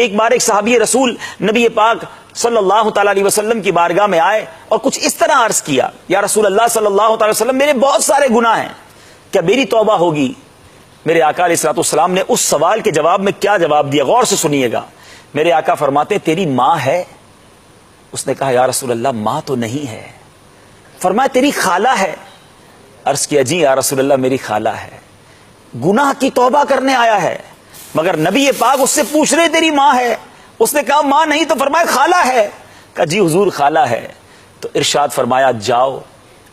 ایک بار ایک صحابی رسول نبی پاک صلی اللہ تعالی علیہ وسلم کی بارگاہ میں آئے اور کچھ اس طرح عرض کیا، یا رسول اللہ صلی اللہ تعالی وسلم، میرے بہت سارے گناہ ہیں، کیا میری توبہ ہوگی؟ میرے آقا علیہ الصلوۃ والسلام نے اس سوال کے جواب میں کیا جواب دیا، غور سے سنیے گا۔ میرے آقا فرماتے تیری ماں ہے؟ اس نے کہا یا رسول اللہ ماں تو نہیں ہے۔ فرمایا تیری خالہ ہے؟ عرض کیا جی یا رسول اللہ میری خالہ ہے۔ گناہ کی توبہ کرنے آیا ہے، مگر نبی پاک اس سے پوچھ رہے تیری ماں ہے؟ اس نے کہا ماں نہیں، تو فرمایا خالہ ہے؟ کہا جی حضور خالہ ہے۔ تو ارشاد فرمایا جاؤ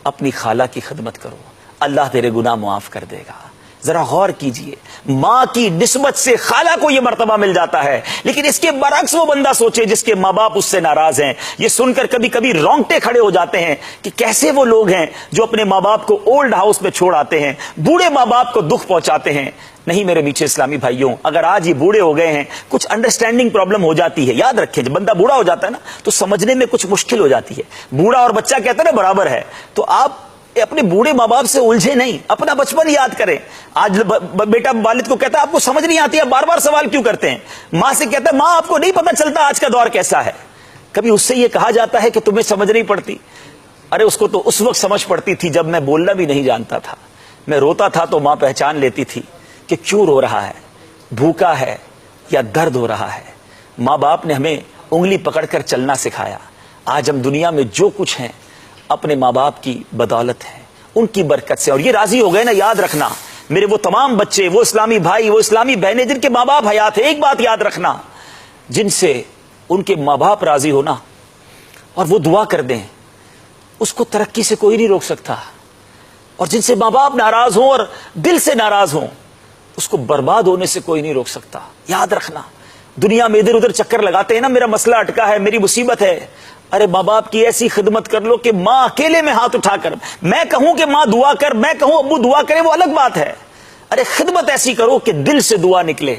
اپنی خالہ کی خدمت کرو، اللہ تیرے گناہ معاف کر دے گا۔ ذرا غور کیجئے، ماں کی نسبت سے خالہ کو یہ مرتبہ مل جاتا ہے، لیکن اس کے برعکس وہ بندہ سوچے جس کے ماں باپ اس سے ناراض ہیں۔ یہ سن کر کبھی کبھی رونگٹے کھڑے ہو جاتے ہیں کہ کیسے وہ لوگ ہیں جو اپنے ماں باپ کو اولڈ ہاؤس میں چھوڑ آتے ہیں، بوڑھے ماں باپ کو دکھ پہنچاتے ہیں۔ نہیں میرے میٹھے اسلامی بھائیوں، اگر آج یہ بوڑھے ہو گئے ہیں، کچھ انڈرسٹینڈنگ پرابلم ہو جاتی ہے، یاد رکھیں جب بندہ بوڑھا ہو جاتا ہے نا تو سمجھنے میں کچھ مشکل ہو جاتی ہے۔ بوڑھا اور بچہ کہتے ہیں نا برابر ہے، تو آپ اپنے بوڑھے ماں باپ سے الجھے نہیں، اپنا بچپن یاد کریں۔ آج بیٹا والد کو کہتا ہے آپ کو سمجھ نہیں آتی، آپ بار بار سوال کیوں کرتے ہیں؟ ماں سے کہتا ہے ماں آپ کو نہیں پتہ چلتا آج کا دور کیسا ہے؟ کبھی اس سے یہ کہا جاتا ہے کہ تمہیں سمجھ نہیں پڑتی؟ ارے اس کو تو اس وقت سمجھ پڑتی تھی جب میں بولنا بھی نہیں جانتا تھا، میں روتا تھا تو ماں پہچان لیتی تھی کہ کیوں رو رہا ہے، بھوکا ہے یا درد ہو رہا ہے۔ ماں باپ نے ہمیں انگلی پکڑ کر چلنا سکھایا۔ آج ہم دنیا میں جو کچھ ہیں اپنے ماں باپ کی بدولت ہے، ان کی برکت سے، اور یہ راضی ہو گئے نا۔ یاد رکھنا میرے وہ تمام بچے، وہ اسلامی بھائی، وہ اسلامی بہنیں جن کے ماں باپ حیات ہیں، ایک بات یاد رکھنا، جن سے ان کے ماں باپ راضی ہونا اور وہ دعا کر دیں، اس کو ترقی سے کوئی نہیں روک سکتا، اور جن سے ماں باپ ناراض ہوں اور دل سے ناراض ہوں اس کو برباد ہونے سے کوئی نہیں روک سکتا۔ یاد رکھنا دنیا میں ادھر ادھر چکر لگاتے ہیں نا، میرا مسئلہ اٹکا ہے، میری مصیبت ہے۔ ارے ماں باپ کی ایسی خدمت کر لو کہ ماں اکیلے میں ہاتھ اٹھا کر، میں کہوں کہ ماں دعا کر، میں کہوں ابو دعا کرے، وہ الگ بات ہے۔ ارے خدمت ایسی کرو کہ دل سے دعا نکلے،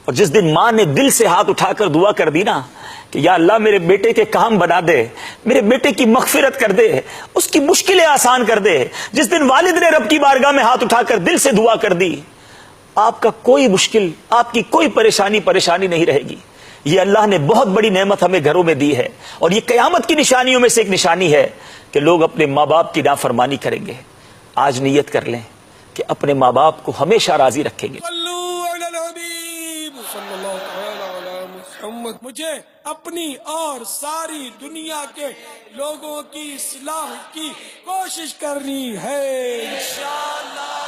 اور جس دن ماں نے دل سے ہاتھ اٹھا کر دعا کر دی نا کہ یا اللہ میرے بیٹے کے کام بنا دے، میرے بیٹے کی مغفرت کر دے، اس کی مشکلیں آسان کر دے، جس دن والد نے رب کی بارگاہ میں ہاتھ اٹھا کر دل سے دعا کر دی، آپ کا کوئی مشکل، آپ کی کوئی پریشانی نہیں رہے گی۔ یہ اللہ نے بہت بڑی نعمت ہمیں گھروں میں دی ہے، اور یہ قیامت کی نشانیوں میں سے ایک نشانی ہے کہ لوگ اپنے ماں باپ کی نافرمانی کریں گے۔ آج نیت کر لیں کہ اپنے ماں باپ کو ہمیشہ راضی رکھیں گے۔ مجھے اپنی اور ساری دنیا کے لوگوں کی اصلاح کی کوشش کرنی ہے انشاءاللہ۔